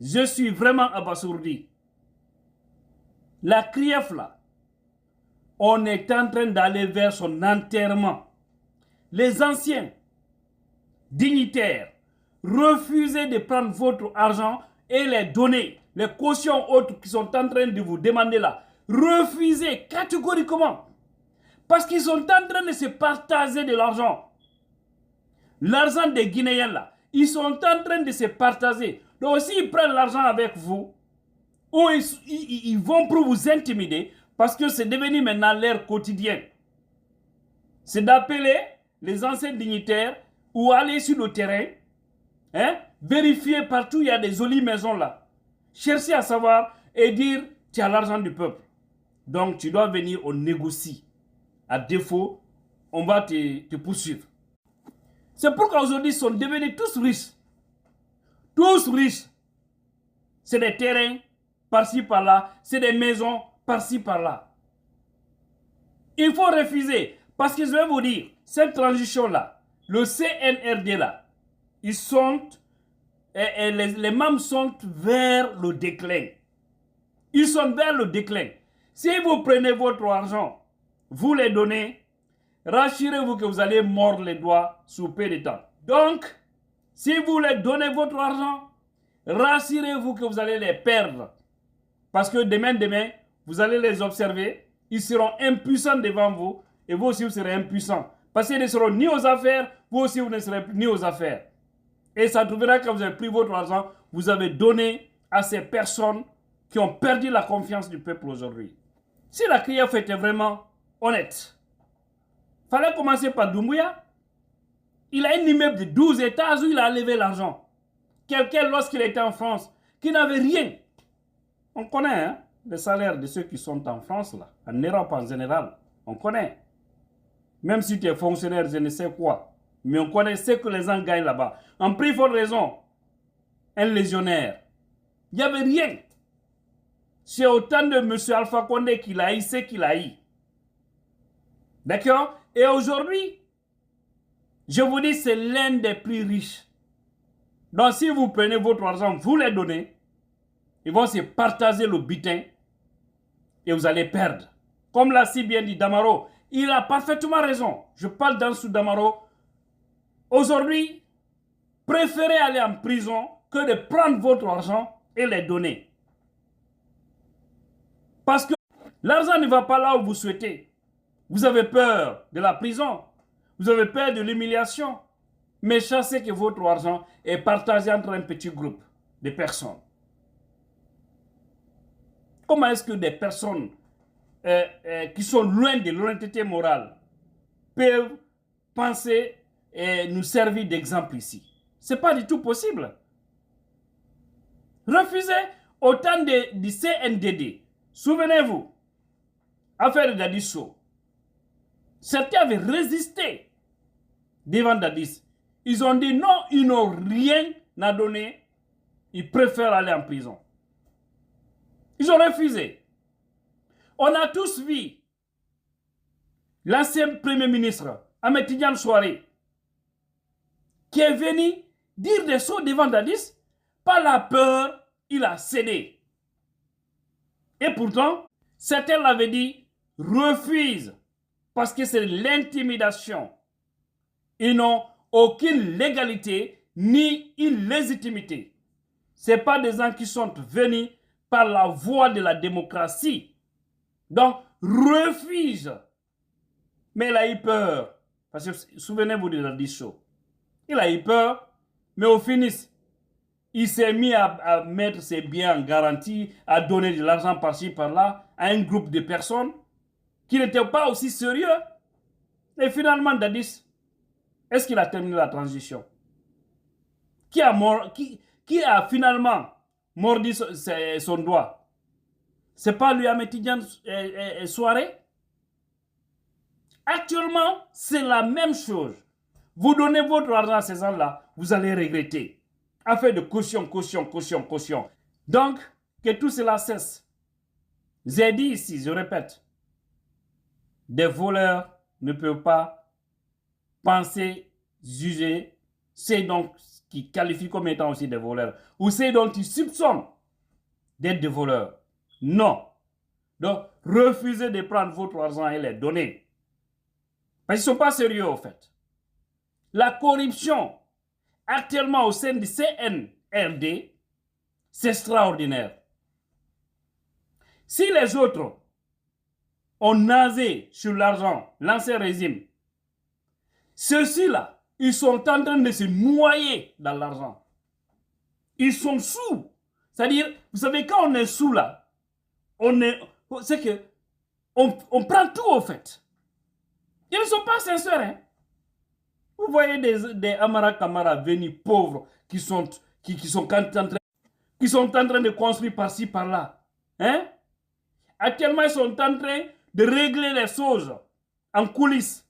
Je suis vraiment abasourdi. La CRIEF là, on est en train d'aller vers son enterrement. Les anciens dignitaires, refusez de prendre votre argent et les donner. Les cautions autres qui sont en train de vous demander là, refusez catégoriquement. Parce qu'ils sont en train de se partager de l'argent. L'argent des Guinéens là, ils sont en train de se partager. Donc s'ils prennent l'argent avec vous, ou ils vont pour vous intimider, parce que c'est devenu maintenant leur quotidien. C'est d'appeler les anciens dignitaires ou aller sur le terrain, vérifier partout, il y a des jolies maisons là. Chercher à savoir et dire, tu as l'argent du peuple. Donc tu dois venir, on négocie. À défaut, on va te poursuivre. C'est pourquoi aujourd'hui, ils sont devenus tous riches. Tous riches. C'est des terrains par-ci par-là, c'est des maisons par-ci par-là. Il faut refuser. Parce que je vais vous dire, cette transition-là, le CNRD là, ils sont, les membres sont vers le déclin. Ils sont vers le déclin. Si vous prenez votre argent, vous les donnez, rassurez-vous que vous allez mordre les doigts sous peu de temps. Donc, si vous les donnez votre argent, rassurez-vous que vous allez les perdre. Parce que demain, vous allez les observer, ils seront impuissants devant vous, et vous aussi vous serez impuissants. Parce qu'ils ne seront ni aux affaires, vous aussi vous ne serez ni aux affaires. Et ça trouvera que vous avez pris votre argent, vous avez donné à ces personnes qui ont perdu la confiance du peuple aujourd'hui. Si la CRIEF était vraiment honnête, il fallait commencer par Doumbouya. Il a un immeuble de 12 étages où il a levé l'argent. Quelqu'un, lorsqu'il était en France, qui n'avait rien. On connaît les salaires de ceux qui sont en France, là, en Europe en général. On connaît. Même si tu es fonctionnaire, je ne sais quoi. Mais on connaît ce que les gens gagnent là-bas. En plus forte raison, un légionnaire. Il n'y avait rien. C'est autant de M. Alpha Condé qu'il a eu, ce qu'il a eu. D'accord? Et aujourd'hui, je vous dis, c'est l'un des plus riches. Donc si vous prenez votre argent, vous les donnez, ils vont se partager le butin et vous allez perdre. Comme l'a si bien dit Damaro, il a parfaitement raison. Je parle d'Ansou Damaro. Aujourd'hui, préférez aller en prison que de prendre votre argent et les donner. Parce que l'argent ne va pas là où vous souhaitez. Vous avez peur de la prison. Vous avez peur de l'humiliation. Mais sachez que votre argent est partagé entre un petit groupe de personnes. Comment est-ce que des personnes qui sont loin de l'honnêteté morale peuvent penser et nous servir d'exemple ici? Ce n'est pas du tout possible. Refusez autant du CNDD. Souvenez-vous, affaire de Dadisso. Certains avaient résisté devant Dadis. Ils ont dit non, ils n'ont rien à donner. Ils préfèrent aller en prison. Ils ont refusé. On a tous vu l'ancien premier ministre, Ahmed Tidiane Souaré, qui est venu dire des choses devant Dadis. Par la peur, il a cédé. Et pourtant, certains l'avaient dit, refuse, parce que c'est l'intimidation. Ils n'ont aucune légalité ni une légitimité. Ce ne sont pas des gens qui sont venus par la voie de la démocratie. Donc, refuse. Mais il a eu peur. Parce que souvenez-vous de la Dicho. Il a eu peur, mais au finish, il s'est mis à mettre ses biens en garantie, à donner de l'argent par-ci, par-là, à un groupe de personnes qui n'étaient pas aussi sérieux. Et finalement, Dadis, est-ce qu'il a terminé la transition? Qui a finalement mordu son doigt? C'est pas lui, Ahmed Tidiane Souaré? Actuellement, c'est la même chose. Vous donnez votre argent à ces gens-là, vous allez regretter. Affaire de caution. Donc, que tout cela cesse. J'ai dit ici, je répète, des voleurs ne peuvent pas penser, juger. C'est donc qui qualifient comme étant aussi des voleurs, ou ceux dont ils soupçonnent d'être des voleurs. Non. Donc, refusez de prendre votre argent et les donner. Parce qu'ils ne sont pas sérieux, au fait. La corruption, actuellement au sein du CNRD, c'est extraordinaire. Si les autres ont nasé sur l'argent, l'ancien régime, ceux-ci-là, ils sont en train de se noyer dans l'argent. Ils sont sous. C'est-à-dire, vous savez, quand on est sous là, c'est que on prend tout au fait. Ils ne sont pas sincères. Hein? Vous voyez des Amara Kamara venus pauvres qui sont en train de construire par-ci, par-là. Hein? Actuellement, ils sont en train de régler les choses en coulisses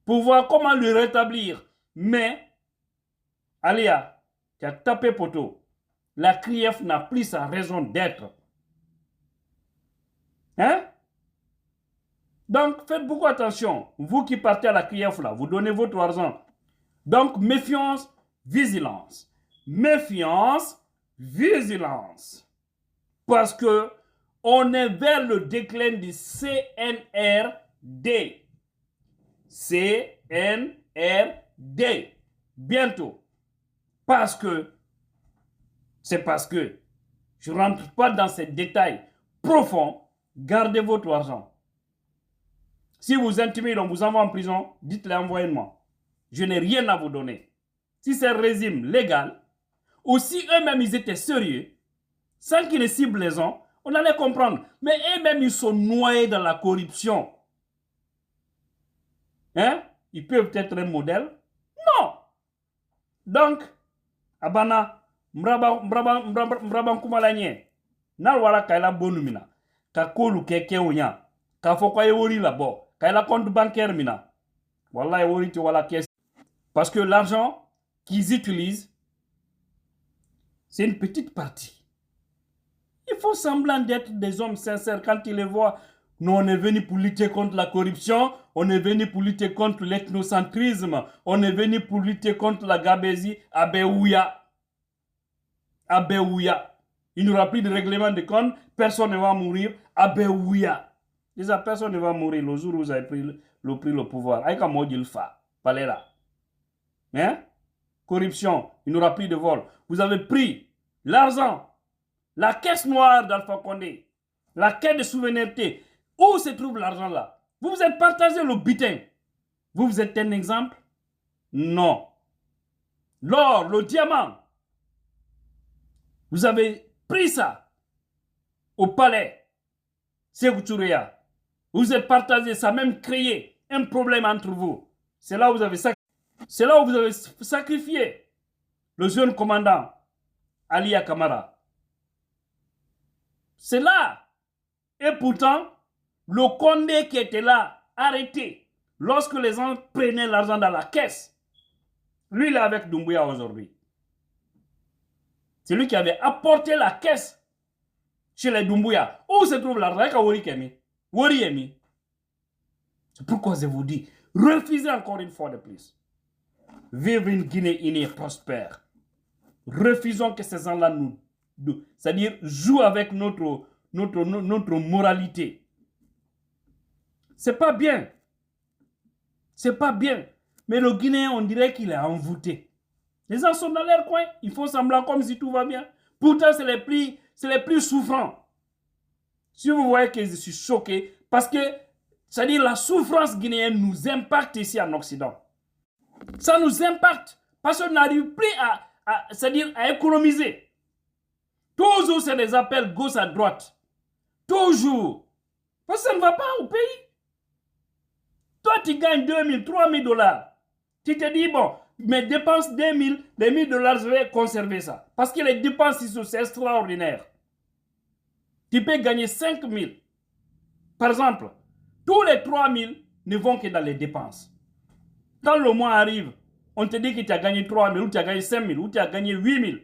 pour voir comment le rétablir. Mais, Alia, tu as tapé poteau. La CRIEF n'a plus sa raison d'être. Hein? Donc, faites beaucoup attention. Vous qui partez à la CRIEF, là, vous donnez votre argent. Donc, méfiance, vigilance. Méfiance, vigilance. Parce que on est vers le déclin du CNRD. CNRD. Bientôt. C'est parce que je ne rentre pas dans ces détails profonds. Gardez votre argent. Si vous intimidez, on vous envoie en prison, dites-le, envoyez-moi. Je n'ai rien à vous donner. Si c'est un régime légal, ou si eux-mêmes ils étaient sérieux, sans qu'ils ne ciblent les gens, on allait comprendre. Mais eux-mêmes ils sont noyés dans la corruption. Hein? Ils peuvent être un modèle? Non! Donc, Abana, mbrabam kumalanye, nalwala kaila bonumina, kakolu keke onya, kafokwa yewori là-bas, kaila compte bancaire mina. Wallah yewori ti wala caisse. Parce que l'argent qu'ils utilisent, c'est une petite partie. Il faut semblant d'être des hommes sincères quand ils les voient. Nous, on est venu pour lutter contre la corruption, on est venu pour lutter contre l'ethnocentrisme, on est venu pour lutter contre la gabésie. Abéouya. Abéouya. Il n'y aura plus de règlement de compte, personne ne va mourir. Abéouya. Déjà, personne ne va mourir le jour où vous avez pris le pouvoir. Aïka modil fa. Paléra. Hein? Corruption, il n'y aura plus de vol. Vous avez pris l'argent, la caisse noire d'Alpha Condé, la caisse de souveraineté. Où se trouve l'argent là? Vous vous êtes partagé le butin. Vous êtes un exemple? Non. L'or, le diamant. Vous avez pris ça au palais. Sékou Touréa. Vous êtes partagé, ça a même créé un problème entre vous. C'est là où vous avez sacrifié le jeune commandant Alia Kamara. C'est là. Et pourtant, le Condé qui était là, arrêté, lorsque les gens prenaient l'argent dans la caisse, lui, il est avec Doumbouya aujourd'hui. C'est lui qui avait apporté la caisse chez les Doumbouya. Où se trouve l'argent? C'est pourquoi je vous dis, refusez encore une fois de plus. Vivre une Guinée unie et prospère. Refusons que ces gens-là c'est-à-dire jouent avec notre moralité. C'est pas bien. C'est pas bien. Mais le Guinéen, on dirait qu'il est envoûté. Les gens sont dans leur coin. Ils font semblant comme si tout va bien. Pourtant, c'est les plus souffrants. Si vous voyez que je suis choqué, parce que, c'est-à-dire la souffrance guinéenne nous impacte ici en Occident. Ça nous impacte. Parce qu'on n'arrive plus c'est-à-dire à économiser. Toujours, c'est des appels gauche à droite. Toujours. Parce que ça ne va pas au pays. Toi, tu gagnes 2 000, 3 000 dollars. Tu te dis, bon, mes dépenses 2 000, les 1 000 dollars, je vais conserver ça. Parce que les dépenses ici, c'est extraordinaire. Tu peux gagner 5 000. Par exemple, tous les 3 000 ne vont que dans les dépenses. Quand le mois arrive, on te dit que tu as gagné 3 000, ou tu as gagné 5 000, ou tu as gagné 8 000.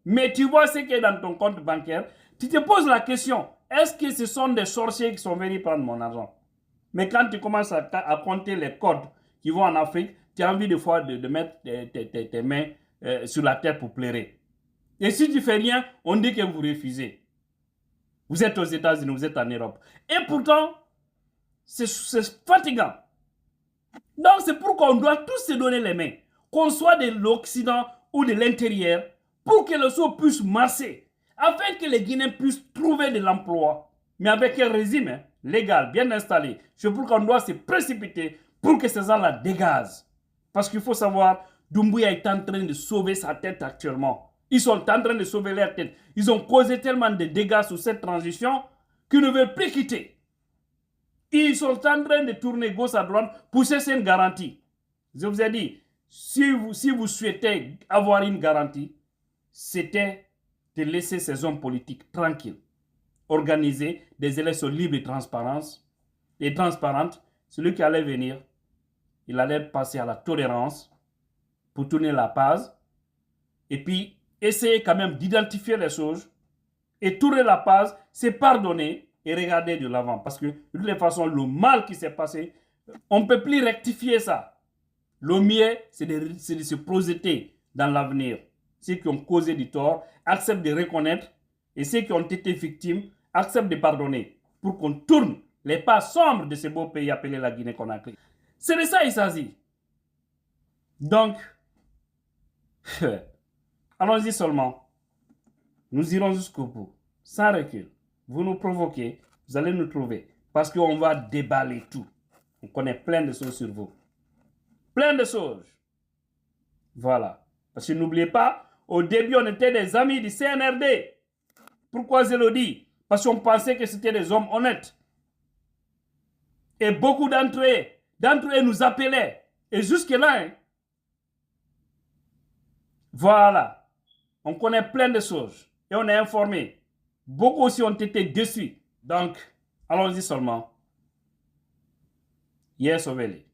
Mais tu vois ce qui est dans ton compte bancaire, tu te poses la question, est-ce que ce sont des sorciers qui sont venus prendre mon argent? Mais quand tu commences à compter les codes qui vont en Afrique, tu as envie de, de mettre tes mains sur la tête pour pleurer. Et si tu ne fais rien, on dit que vous refusez. Vous êtes aux États-Unis, vous êtes en Europe. Et pourtant, c'est fatigant. Donc c'est pourquoi on doit tous se donner les mains, qu'on soit de l'Occident ou de l'intérieur, pour que le sol puisse marcher, afin que les Guinéens puissent trouver de l'emploi, mais avec un régime légal, bien installé. C'est pourquoi on doit se précipiter pour que ces gens-là dégagent. Parce qu'il faut savoir, Doumbouya est en train de sauver sa tête actuellement. Ils sont en train de sauver leur tête. Ils ont causé tellement de dégâts sur cette transition qu'ils ne veulent plus quitter. Ils sont en train de tourner gauche à droite pour chercher une garantie. Je vous ai dit, si vous souhaitez avoir une garantie, c'était de laisser ces hommes politiques tranquilles, organiser des élections libres et transparentes. Celui qui allait venir, il allait passer à la tolérance pour tourner la page et puis essayer quand même d'identifier les choses et tourner la page, c'est pardonner et regarder de l'avant. Parce que de toute façon, le mal qui s'est passé, on ne peut plus rectifier ça. Le mieux, c'est de se projeter dans l'avenir. Ceux qui ont causé du tort acceptent de reconnaître et ceux qui ont été victimes acceptent de pardonner pour qu'on tourne les pas sombres de ce beau pays appelé la Guinée-Conakry. C'est de ça il s'agit. Donc, allons-y seulement. Nous irons jusqu'au bout, sans recul. Vous nous provoquez, vous allez nous trouver. Parce qu'on va déballer tout. On connaît plein de choses sur vous. Plein de choses. Voilà. Parce que n'oubliez pas, au début, on était des amis du CNRD. Pourquoi je le dis? Parce qu'on pensait que c'était des hommes honnêtes. Et beaucoup d'entre eux nous appelaient. Et jusque-là, hein, voilà. On connaît plein de choses. Et on est informé. Beaucoup aussi ont été déçus. Donc, allons-y seulement. Yes, Oveli.